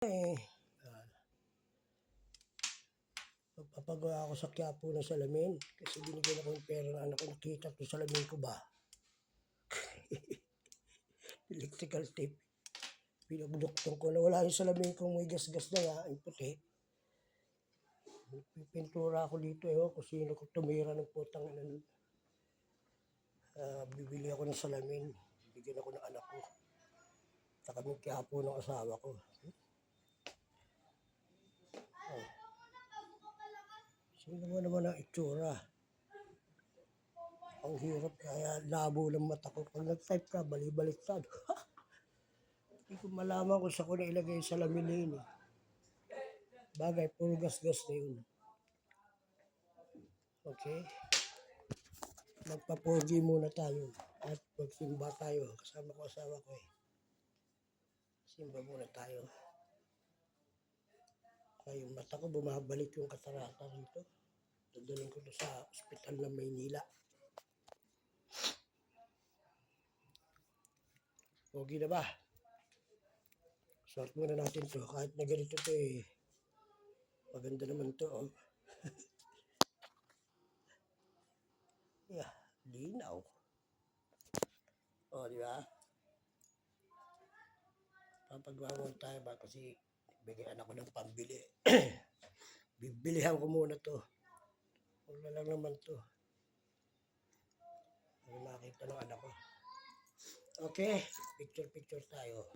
Eh, ah, Magpapagawa ako sa Quiapo ng salamin kasi binigyan ako ng pera ng anak ko. Nakita ko salamin ko ba? Electrical tape. Pinagduktong ko na wala yung salamin kong may gas-gas na nga, yung puti. Pintura ako dito, kung sino ko tumira ng putang ina nun. Bibili ako ng salamin. Bigyan ako ng anak ko. Sa kami Quiapo ng asawa ko. Sino mo naman ang itsura? Ang hirap, kaya labo ng mata ko. Pag nag-type ka, bali-baliktad. Hindi ko malaman kung saan ko na ilagay yung salamin na yun. Bagay, puro gas-gas na yun. Okay? Magpapogi muna tayo. At magsimba tayo. Kasama ko asawa ko Simba muna tayo. Kaya yung mata ko, bumabalik yung katarata rito. Dadalhin ko to sa ospital ng Maynila. Pogi na ba? Suot muna natin to. Kahit na ganito to maganda naman to. Yeah, linaw. Di ba? Papagwawag tayo ba kasi bigyan ako ng pambili. Bibilihan ko muna to. Wala lang naman to. Para makita ng anak ko. Okay, picture tayo.